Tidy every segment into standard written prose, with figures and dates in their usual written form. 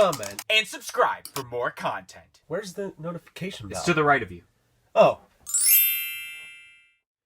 comment, and subscribe for more content. Where's the notification bell? It's to the right of you. Oh.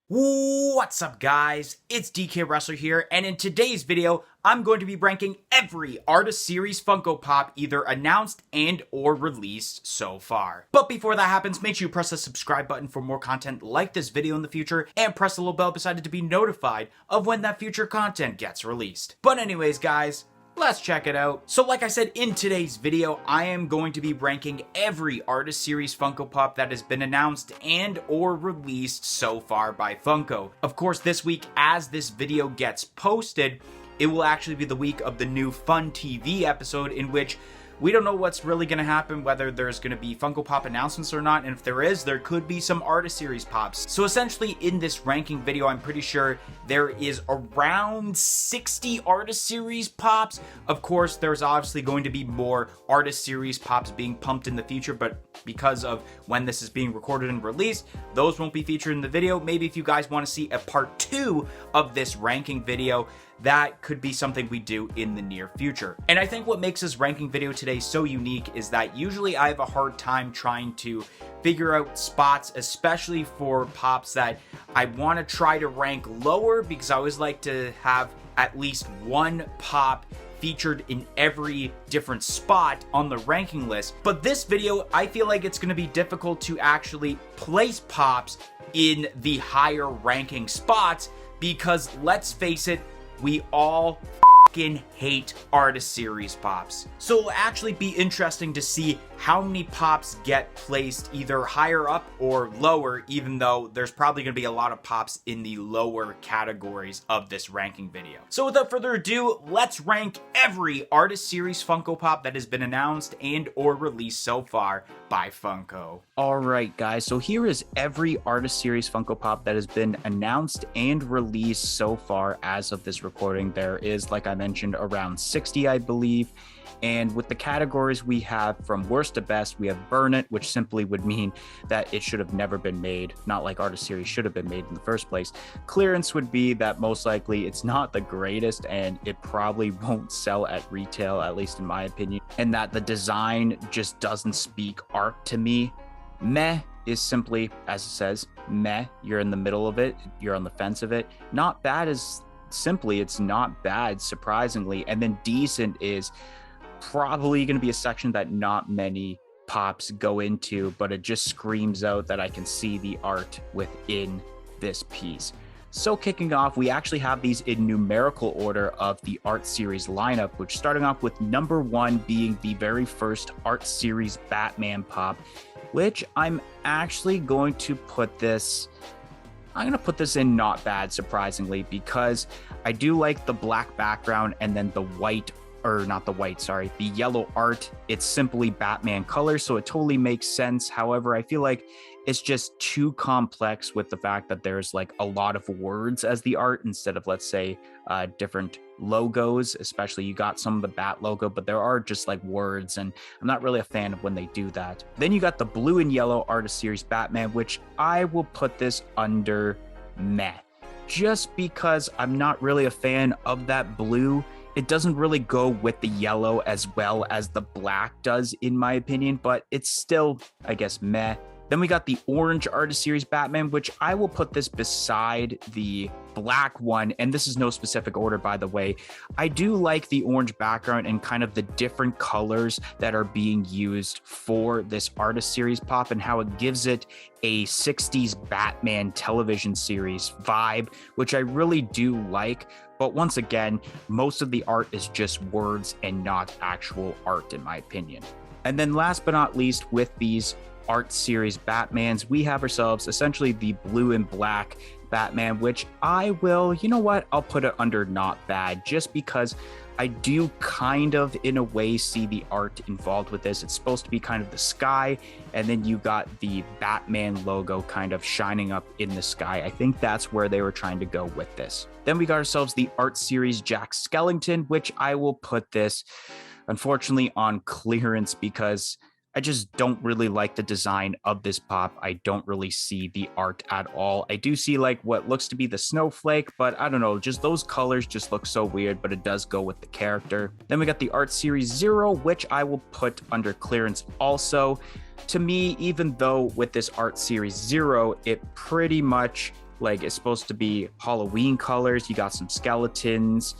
What's up, guys? It's DK Wrestler here, and in today's video, I'm going to be ranking every Artist Series Funko Pop either announced and or released so far. But before that happens, make sure you press the subscribe button for more content like this video in the future, and press the little bell beside it to be notified of when that future content gets released. But anyways, guys, let's check it out. So like I said, in today's video, I am going to be ranking every Artist Series Funko Pop that has been announced and or released so far by Funko. Of course, this week, as this video gets posted, it will actually be the week of the new Fun TV episode, in which we don't know what's really going to happen, whether there's going to be Funko Pop announcements or not, and if there is, there could be some Artist Series Pops. So essentially, in this ranking video, I'm pretty sure there is around 60 Artist Series Pops. Of course, there's obviously going to be more Artist Series Pops being pumped in the future, but because of when this is being recorded and released, those won't be featured in the video. Maybe if you guys want to see a part 2 of this ranking video, that could be something we do in the near future. And I think what makes this ranking video today so unique is that usually I have a hard time trying to figure out spots, especially for pops that I want to try to rank lower, because I always like to have at least one pop featured in every different spot on the ranking list. But this video, I feel like it's going to be difficult to actually place pops in the higher ranking spots, because let's face it, we all fucking hate Artist Series Pops. So it'll actually be interesting to see how many pops get placed either higher up or lower, even though there's probably going to be a lot of pops in the lower categories of this ranking video. So without further ado, let's rank every Artist Series Funko Pop that has been announced and or released so far by Funko. Alright guys, so here is every Artist Series Funko Pop that has been announced and released so far as of this recording. There is, like I mentioned, around 60, I believe. And with the categories we have from worst to best, we have Burn It, which simply would mean that it should have never been made, not like Artist Series should have been made in the first place. Clearance would be that most likely it's not the greatest and it probably won't sell at retail, at least in my opinion, and that the design just doesn't speak art to me. Meh is simply, as it says, meh. You're in the middle of it, you're on the fence of it. Not bad is simply, it's not bad, surprisingly. And then decent is probably going to be a section that not many pops go into, but it just screams out that I can see the art within this piece. So kicking off, we actually have these in numerical order of the Art Series lineup, which starting off with number 1 being the very first Art Series Batman Pop, which I'm actually going to put this... I'm going to put this in not bad, surprisingly, because I do like the black background and then the white, or not the white, sorry, the yellow art. It's simply Batman colors, so it totally makes sense. However, I feel like it's just too complex with the fact that there's like a lot of words as the art instead of, let's say, different logos. Especially you got some of the Bat logo, but there are just like words, and I'm not really a fan of when they do that. Then you got the blue and yellow Artist Series Batman, which I will put this under meh, just because I'm not really a fan of that blue. It doesn't really go with the yellow as well as the black does, in my opinion, but it's still, I guess, meh. Then we got the orange Artist Series Batman, which I will put this beside the black one, and this is no specific order, by the way. I do like the orange background and kind of the different colors that are being used for this Artist Series Pop, and how it gives it a 60s Batman television series vibe, which I really do like. But once again, most of the art is just words and not actual art, in my opinion. And then last but not least, with these Art Series Batmans, we have ourselves essentially the blue and black Batman, which I will, you know what, I'll put it under not bad, just because I do kind of, in a way, see the art involved with this. It's supposed to be kind of the sky, and then you got the Batman logo kind of shining up in the sky. I think that's where they were trying to go with this. Then we got ourselves the Art Series Jack Skellington, which I will put this, unfortunately, on clearance, because I just don't really like the design of this pop. I don't really see the art at all. I do see like what looks to be the snowflake, but I don't know, just those colors just look so weird, but it does go with the character. Then we got the Art Series 0, which I will put under clearance also. To me, even though with this Art Series 0, it pretty much like it's supposed to be Halloween colors, you got some skeletons,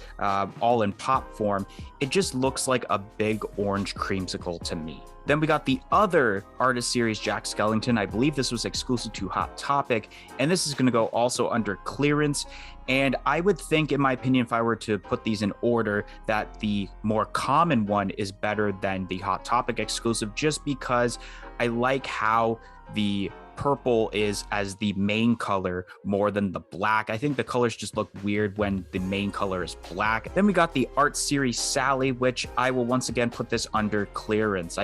all in pop form, it just looks like a big orange creamsicle to me. Then we got the other Artist Series Jack Skellington. I believe this was exclusive to Hot Topic, and this is going to go also under clearance. And I would think, in my opinion, if I were to put these in order, that the more common one is better than the Hot Topic exclusive, just because I like how the purple is as the main color more than the black. I think the colors just look weird when the main color is black. Then we got the Art Series Sally, which I will once again put this under clearance.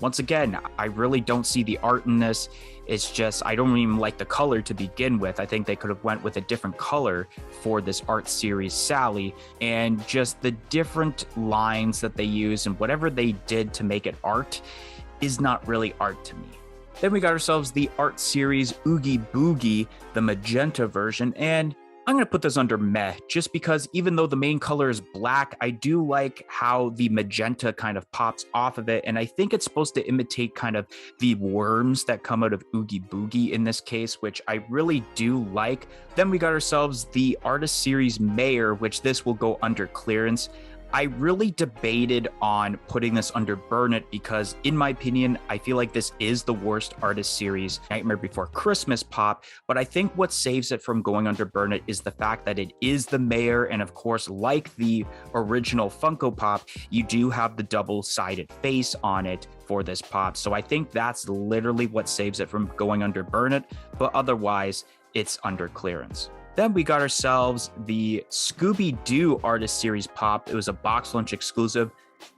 Once again, I really don't see the art in this. It's just, I don't even like the color to begin with. I think they could have went with a different color for this Art Series Sally, and just the different lines that they use and whatever they did to make it art is not really art to me. Then we got ourselves the Art Series Oogie Boogie, the magenta version, and I'm going to put this under meh, just because even though the main color is black, I do like how the magenta kind of pops off of it, and I think it's supposed to imitate kind of the worms that come out of Oogie Boogie in this case, which I really do like. Then we got ourselves the Artist Series Mayor, which this will go under clearance. I really debated on putting this under Burn It because, in my opinion, I feel like this is the worst Artist Series Nightmare Before Christmas pop, but I think what saves it from going under Burn It is the fact that it is the mayor, and of course, like the original Funko Pop, you do have the double-sided face on it for this pop, so I think that's literally what saves it from going under Burn It, but otherwise, it's under clearance. Then we got ourselves the Scooby Doo Artist Series Pop. It was a box lunch exclusive.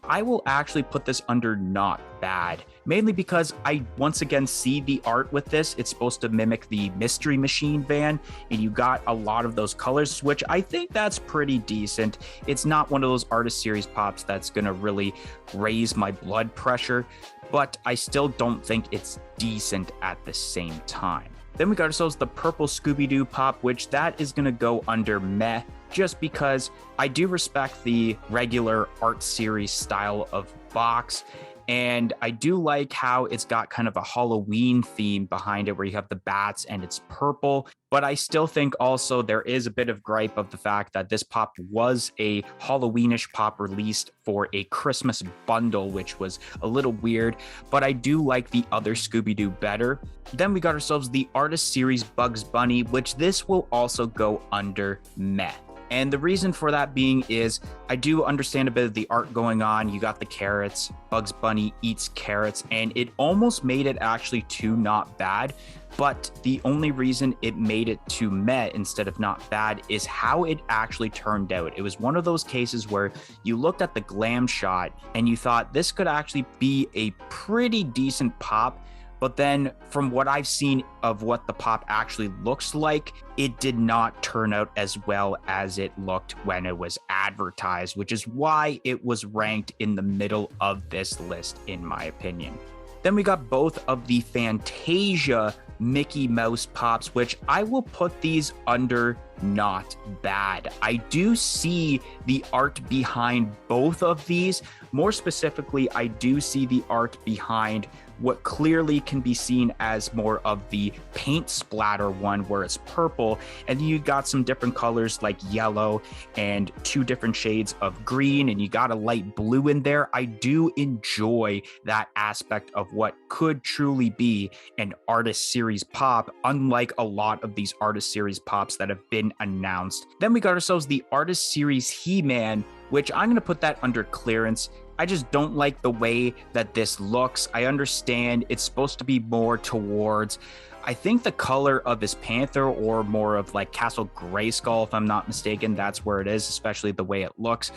I will actually put this under not bad, mainly because I once again see the art with this. It's supposed to mimic the Mystery Machine van, and you got a lot of those colors, which I think that's pretty decent. It's not one of those Artist Series pops that's gonna really raise my blood pressure, but I still don't think it's decent at the same time. Then we got ourselves the purple Scooby Doo Pop, which that is going to go under meh, just because I do respect the regular Art Series style of box, and I do like how it's got kind of a Halloween theme behind it where you have the bats and it's purple, but I still think also there is a bit of gripe of the fact that this pop was a Halloweenish pop released for a Christmas bundle, which was a little weird, but I do like the other Scooby-Doo better. Then we got ourselves the Artist Series Bugs Bunny, which this will also go under meh. And the reason for that being is I do understand a bit of the art going on. You got the carrots, Bugs Bunny eats carrots, and it almost made it actually to not bad. But the only reason it made it to meh instead of not bad is how it actually turned out. It was one of those cases where you looked at the glam shot and you thought this could actually be a pretty decent pop. But then from what I've seen of what the pop actually looks like, it did not turn out as well as it looked when it was advertised, which is why it was ranked in the middle of this list, in my opinion. Then we got both of the Fantasia Mickey Mouse pops, which I will put these under not bad. I do see the art behind both of these. More specifically, I do see the art behind what clearly can be seen as more of the paint splatter one where it's purple, and you got some different colors like yellow and two different shades of green, and you got a light blue in there. I do enjoy that aspect of what could truly be an Artist Series pop, unlike a lot of these Artist Series pops that have been announced. Then we got ourselves the Artist Series He-Man, which I'm going to put that under clearance. I just don't like the way that this looks. I understand it's supposed to be more towards, I think, the color of his panther, or more of like Castle Grayskull, if I'm not mistaken. That's where it is, especially the way it looks.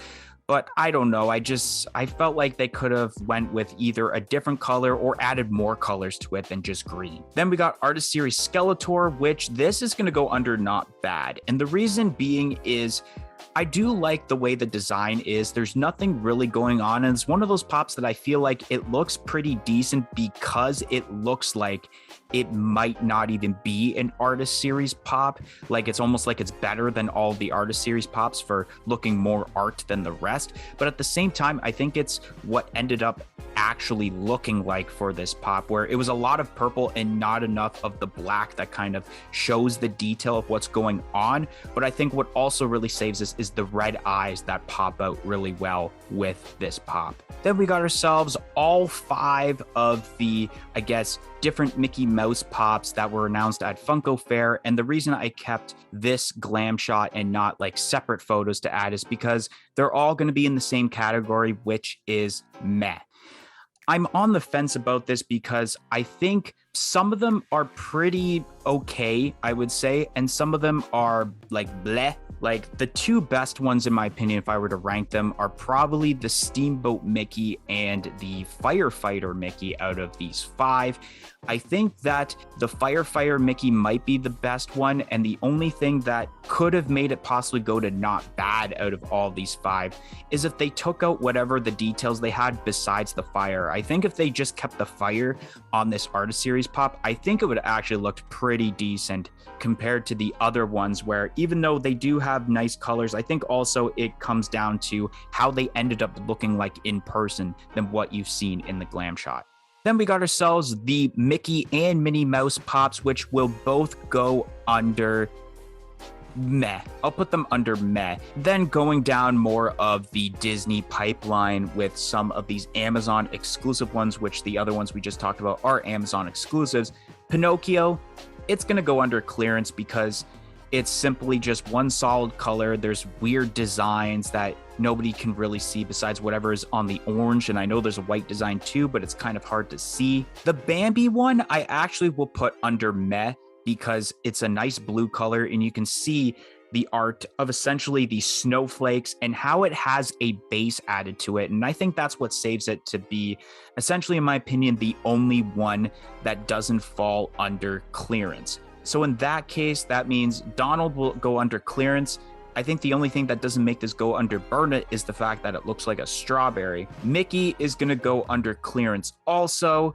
But I don't know. I felt like they could have went with either a different color or added more colors to it than just green. Then we got Artist Series Skeletor, which this is going to go under not bad. And the reason being is I do like the way the design is. There's nothing really going on, and it's one of those pops that I feel like it looks pretty decent because it looks like it might not even be an artist series pop. Like, it's almost like it's better than all the artist series pops for looking more art than the rest. But at the same time, I think it's what ended up actually looking like for this pop, where it was a lot of purple and not enough of the black that kind of shows the detail of what's going on. But I think what also really saves this is the red eyes that pop out really well with this pop. Then we got ourselves all 5 of the, I guess, different Mickey Mouse pops that were announced at Funko Fair. And the reason I kept this glam shot and not like separate photos to add is because they're all going to be in the same category, which is meh. I'm on the fence about this because I think some of them are pretty okay, I would say, and some of them are like bleh. Like, the 2 best ones, in my opinion, if I were to rank them, are probably the Steamboat Mickey and the Firefighter Mickey out of these 5. I think that the Firefighter Mickey might be the best one, and the only thing that could have made it possibly go to not bad out of all these 5 is if they took out whatever the details they had besides the fire. I think if they just kept the fire on this artist series pop, I think it would actually looked pretty decent compared to the other ones, where even though they do have nice colors, I think also it comes down to how they ended up looking like in person than what you've seen in the glam shot. Then we got ourselves the Mickey and Minnie Mouse pops, which will both go under meh. I'll put them under meh. Then going down more of the Disney pipeline with some of these Amazon exclusive ones, which the other ones we just talked about are Amazon exclusives. Pinocchio, it's going to go under clearance because it's simply just one solid color. There's weird designs that nobody can really see besides whatever is on the orange. And I know there's a white design too, but it's kind of hard to see. The Bambi one, I actually will put under meh because it's a nice blue color and you can see the art of essentially the snowflakes and how it has a base added to it. And I think that's what saves it to be essentially, in my opinion, the only one that doesn't fall under clearance. So in that case, that means Donald will go under clearance. I think the only thing that doesn't make this go under burn it is the fact that it looks like a strawberry. Mickey is going to go under clearance also.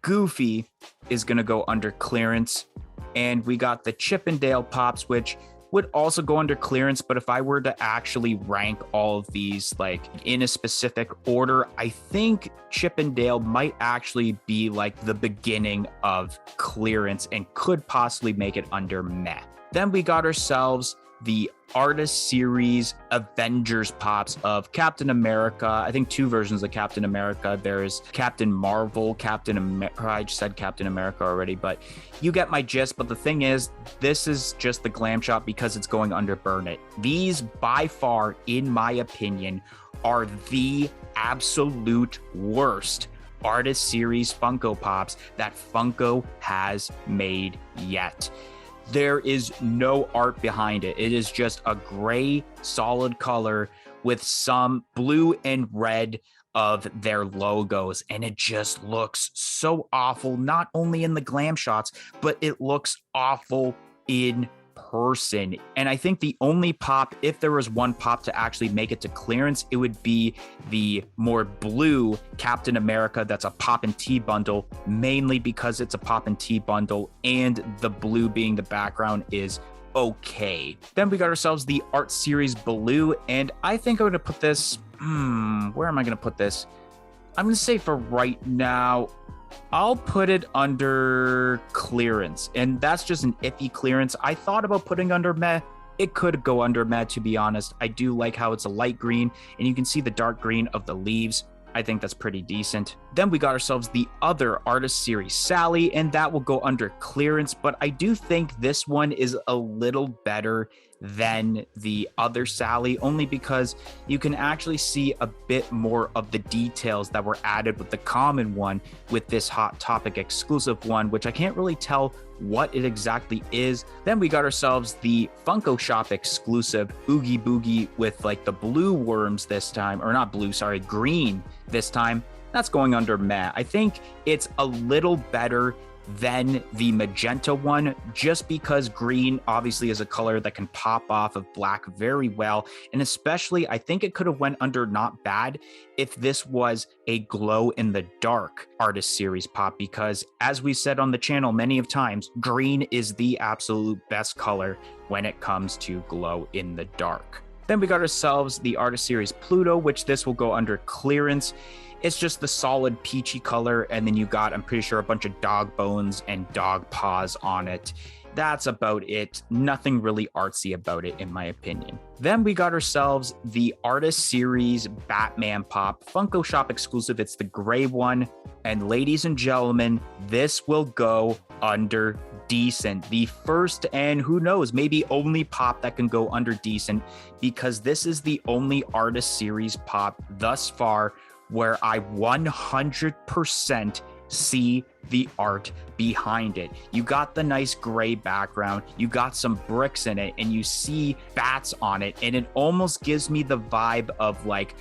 Goofy is going to go under clearance. And we got the Chip and Dale pops, which would also go under clearance. But if I were to actually rank all of these like in a specific order, I think Chip and Dale might actually be like the beginning of clearance and could possibly make it under meh. Then we got ourselves the artist series Avengers pops of Captain America. I think 2 versions of Captain America. There's Captain Marvel, Captain America. I just said Captain America already, but you get my gist. But the thing is, this is just the glam shot because it's going under burn it. These by far, in my opinion, are the absolute worst artist series Funko Pops that Funko has made yet. There is no art behind it. It is just a gray, solid color with some blue and red of their logos. And it just looks so awful, not only in the glam shots, but it looks awful in person. And I think the only pop, if there was one pop to actually make it to clearance, it would be the more blue Captain America that's a pop and tea bundle, mainly because it's a pop and tea bundle and the blue being the background is okay. Then we got ourselves the art series Baloo, and I think I'm going to put this, where am I going to put this? I'm going to say for right now, I'll put it under clearance, and that's just an iffy clearance. I thought about putting under meh. It could go under meh, to be honest. I do like how it's a light green, and you can see the dark green of the leaves. I think that's pretty decent. Then we got ourselves the other artist series Sally, and that will go under clearance, but I do think this one is a little better than the other Sally, only because you can actually see a bit more of the details that were added with the common one with this Hot Topic exclusive one, which I can't really tell what it exactly is. Then we got ourselves the Funko Shop exclusive Oogie Boogie with like the blue worms this time, or not blue, sorry, green this time. That's going under meh. I think it's a little better then the magenta one, just because green obviously is a color that can pop off of black very well. And especially, I think it could have went under not bad if this was a glow in the dark artist series pop, because as we said on the channel many of times, green is the absolute best color when it comes to glow in the dark. Then we got ourselves the artist series Pluto, which this will go under clearance. It's just the solid peachy color, and then you got, I'm pretty sure, a bunch of dog bones and dog paws on it. That's about it. Nothing really artsy about it, in my opinion. Then we got ourselves the artist series Batman Pop, Funko Shop exclusive. It's the gray one. And ladies and gentlemen, this will go under decent. The first and who knows, maybe only pop that can go under decent, because this is the only artist series pop thus far where I 100% see the art behind it. You got the nice gray background, you got some bricks in it, and you see bats on it, and it almost gives me the vibe of like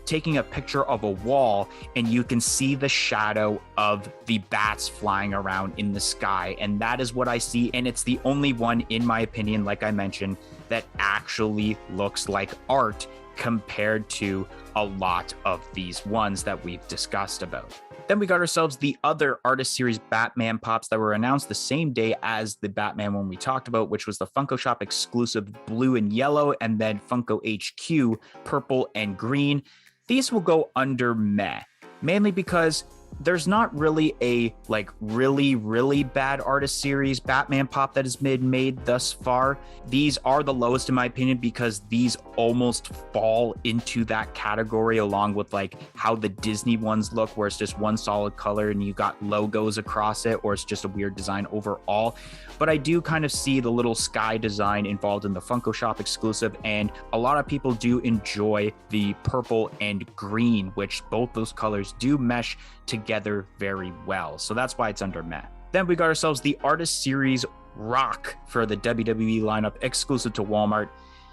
taking a picture of a wall and you can see the shadow of the bats flying around in the sky, and that is what I see. And it's the only one, in my opinion, like I mentioned, that actually looks like art compared to a lot of these ones that we've discussed about. Then we got ourselves the other artist series Batman pops that were announced the same day as the Batman one we talked about, which was the Funko Shop exclusive blue and yellow, and then Funko HQ purple and green. These will go under meh, mainly because there's not really a like really bad artist series Batman pop that has been made thus far. These are the lowest in my opinion, because these almost fall into that category along with like how the Disney ones look, where it's just one solid color and you got logos across it, or it's just a weird design overall. But I do kind of see the little sky design involved in the Funko Shop exclusive, and a lot of people do enjoy the purple and green, which both those colors do mesh together very well. So that's why it's under meh. Then we got ourselves the artist series Rock for the WWE lineup exclusive to Walmart.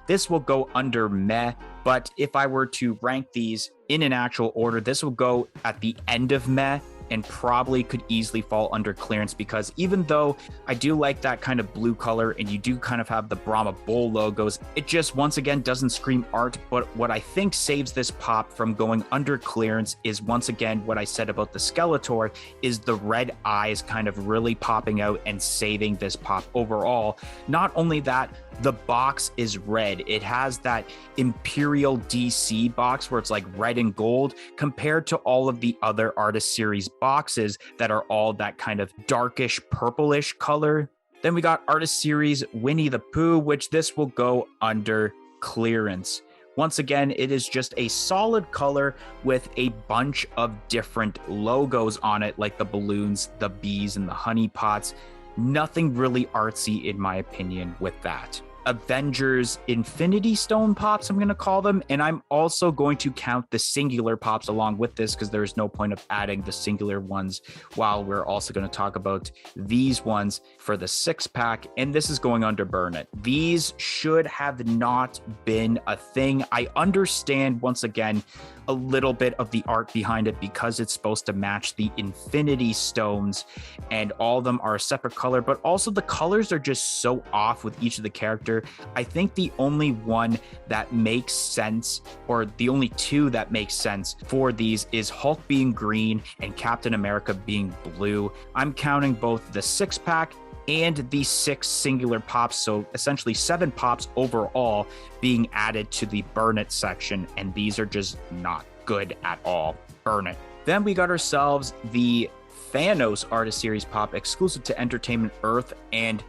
This will go under meh, but if I were to rank these in an actual order, this will go at the end of meh and probably could easily fall under clearance, because even though I do like that kind of blue color and you do kind of have the Brahma Bull logos, it just once again doesn't scream art. But what I think saves this pop from going under clearance is once again what I said about the Skeletor, is the red eyes kind of really popping out and saving this pop overall. Not only that, the box is red. It has that Imperial DC box where it's like red and gold, compared to all of the other artist series boxes that are all that kind of darkish purplish color. Then we got artist series Winnie the Pooh, which this will go under clearance. Once again, it is just a solid color with a bunch of different logos on it, like the balloons, the bees, and the honey pots. Nothing really artsy in my opinion with that. Avengers Infinity Stone pops, I'm going to call them, and I'm also going to count the singular pops along with this, because there's no point of adding the singular ones while we're also going to talk about these ones for the 6-pack, and this is going under Burn It. These should have not been a thing. I understand, once again, a little bit of the art behind it, because it's supposed to match the Infinity Stones, and all of them are a separate color, but also the colors are just so off with each of the characters. I think the only one that makes sense, or the only two that make sense for these, is Hulk being green and Captain America being blue. I'm counting both the 6-pack and the 6 singular pops, so essentially 7 pops overall being added to the Burn It section, and these are just not good at all. Burn it. Then we got ourselves the Thanos artist series pop exclusive to Entertainment Earth, and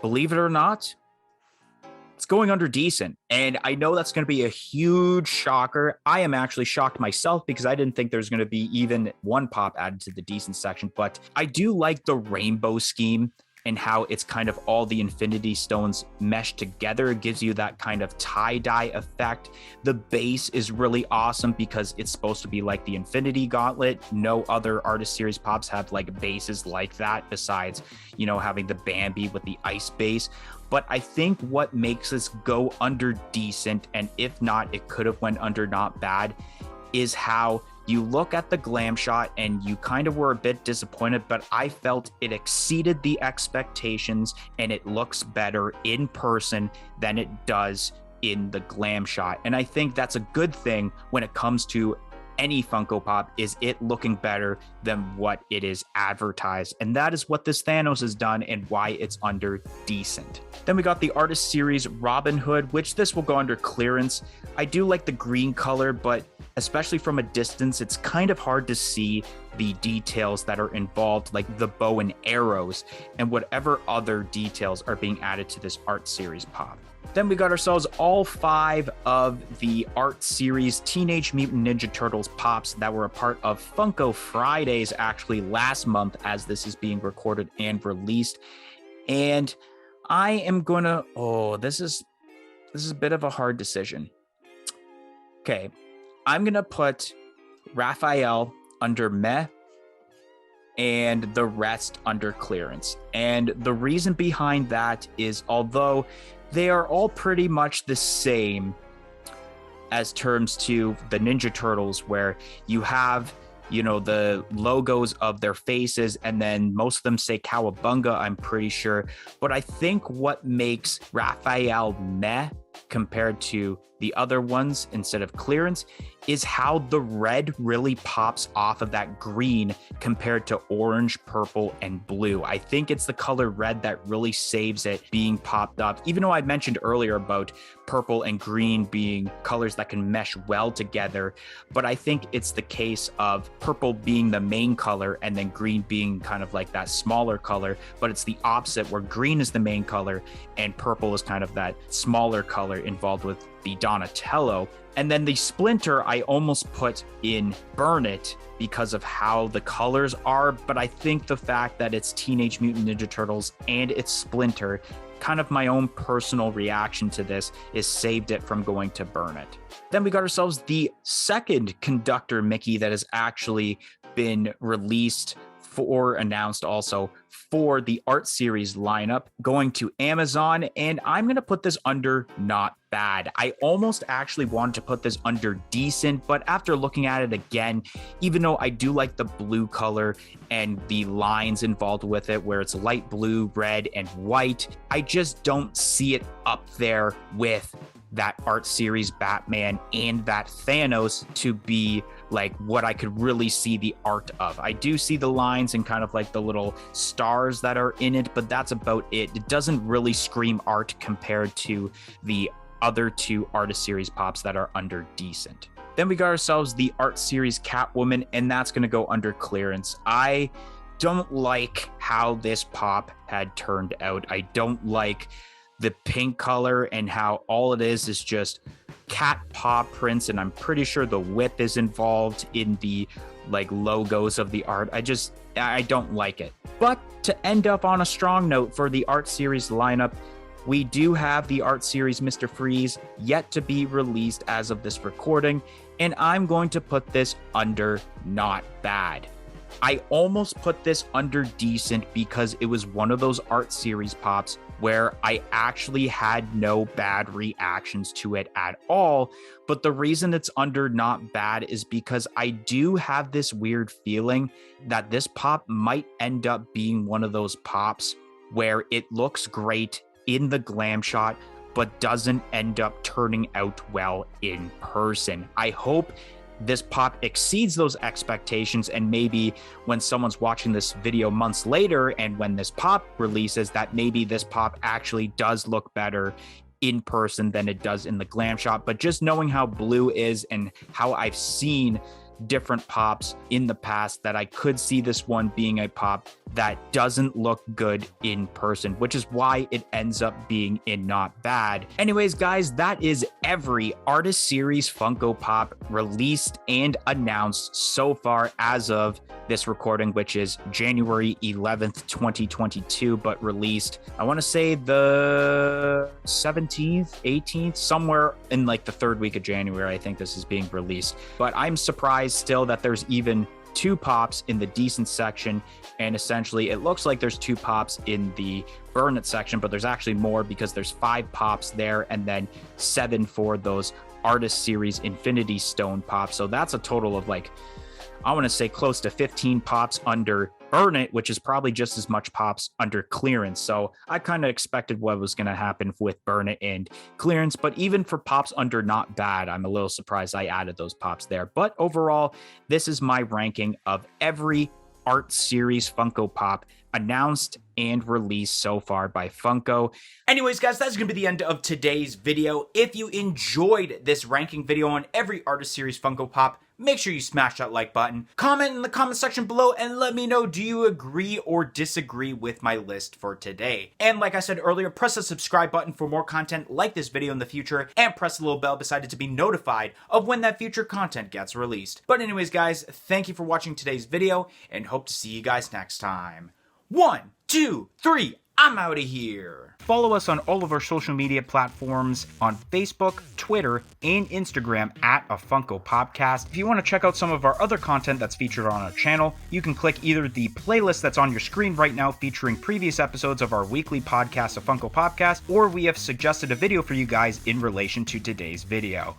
believe it or not, it's going under decent. And I know that's going to be a huge shocker. I am actually shocked myself, because I didn't think there's going to be even one pop added to the decent section. But I do like the rainbow scheme and how it's kind of all the Infinity Stones meshed together. It gives you that kind of tie-dye effect. The base is really awesome because it's supposed to be like the Infinity Gauntlet. No other artist series pops have like bases like that, besides, you know, having the Bambi with the ice base. But I think what makes this go under decent, and if not, it could have went under not bad, is how you look at the glam shot and you kind of were a bit disappointed, but I felt it exceeded the expectations and it looks better in person than it does in the glam shot. And I think that's a good thing when it comes to any Funko Pop, is it looking better than what it is advertised. And that is what this Thanos has done and why it's under decent. Then we got the Artist Series Robin Hood, which this will go under clearance. I do like the green color, but especially from a distance, it's kind of hard to see the details that are involved, like the bow and arrows and whatever other details are being added to this Art Series Pop. Then we got ourselves all 5 of the Art Series Teenage Mutant Ninja Turtles Pops that were a part of Funko Fridays actually last month as this is being recorded and released. And I am gonna, this is a bit of a hard decision. Okay, I'm gonna put Raphael under meh and the rest under clearance. And the reason behind that is, although they are all pretty much the same as terms to the Ninja Turtles, where you have, you know, the logos of their faces, and then most of them say Cowabunga, I'm pretty sure. But I think what makes Raphael meh compared to the other ones instead of clearance is how the red really pops off of that green compared to orange, purple, and blue. I think it's the color red that really saves it being popped up. Even though I mentioned earlier about purple and green being colors that can mesh well together, but I think it's the case of purple being the main color and then green being kind of like that smaller color, but it's the opposite where green is the main color and purple is kind of that smaller color involved with the Donatello. And then the Splinter, I almost put in Burn It because of how the colors are, but I think the fact that it's Teenage Mutant Ninja Turtles and it's Splinter, kind of my own personal reaction to this, is saved it from going to Burn It. Then we got ourselves the second Conductor Mickey that has actually been released or announced also for the Art Series lineup, going to Amazon, and I'm going to put this under not bad. I almost actually wanted to put this under decent, but after looking at it again, even though I do like the blue color and the lines involved with it, where it's light blue, red, and white, I just don't see it up there with that Art Series Batman and that Thanos to be like what I could really see the art of. I do see the lines and kind of like the little stars that are in it, but that's about it. It doesn't really scream art compared to the other 2 Artist Series Pops that are under decent. Then we got ourselves the Art Series Catwoman, and that's going to go under clearance. I don't like how this pop had turned out. I don't like the pink color and how all it is just cat paw prints, and I'm pretty sure the whip is involved in the like logos of the art. I don't like it. But to end up on a strong note for the Art Series lineup, we do have the Art Series Mr. Freeze yet to be released as of this recording, and I'm going to put this under not bad. I almost put this under decent because it was one of those Art Series Pops where I actually had no bad reactions to it at all. But the reason it's under not bad is because I do have this weird feeling that this pop might end up being one of those pops where it looks great in the glam shot, but doesn't end up turning out well in person. I hope this pop exceeds those expectations, and maybe when someone's watching this video months later and when this pop releases, that maybe this pop actually does look better in person than it does in the glam shot. But just knowing how blue is and how I've seen different pops in the past, that I could see this one being a pop that doesn't look good in person, which is why it ends up being in not bad. Anyways, guys, that is every Artist Series Funko Pop released and announced so far as of this recording, which is January 11th, 2022, but released, I want to say the 17th, 18th, somewhere in like the 3rd week of January, I think this is being released. But I'm surprised still that there's even 2 pops in the decent section, and essentially it looks like there's 2 pops in the Burn It section, but there's actually more because there's 5 pops there and then 7 for those Artist Series Infinity Stone Pop. So that's a total of like, I want to say close to 15 pops under Burn It, which is probably just as much pops under clearance. So I kind of expected what was going to happen with Burn It and clearance, but even for pops under Not Bad, I'm a little surprised I added those pops there. But overall, this is my ranking of every Art Series Funko Pop announced and released so far by Funko. Anyways, guys, that's going to be the end of today's video. If you enjoyed this ranking video on every Artist Series Funko Pop, make sure you smash that like button. Comment in the comment section below and let me know, do you agree or disagree with my list for today? And like I said earlier, press the subscribe button for more content like this video in the future, and press the little bell beside it to be notified of when that future content gets released. But anyways, guys, thank you for watching today's video, and hope to see you guys next time. 1, 2, 3, I'm out of here. Follow us on all of our social media platforms on Facebook, Twitter, and Instagram at A Funko Popcast. If you want to check out some of our other content that's featured on our channel, you can click either the playlist that's on your screen right now featuring previous episodes of our weekly podcast, A Funko Popcast, or we have suggested a video for you guys in relation to today's video.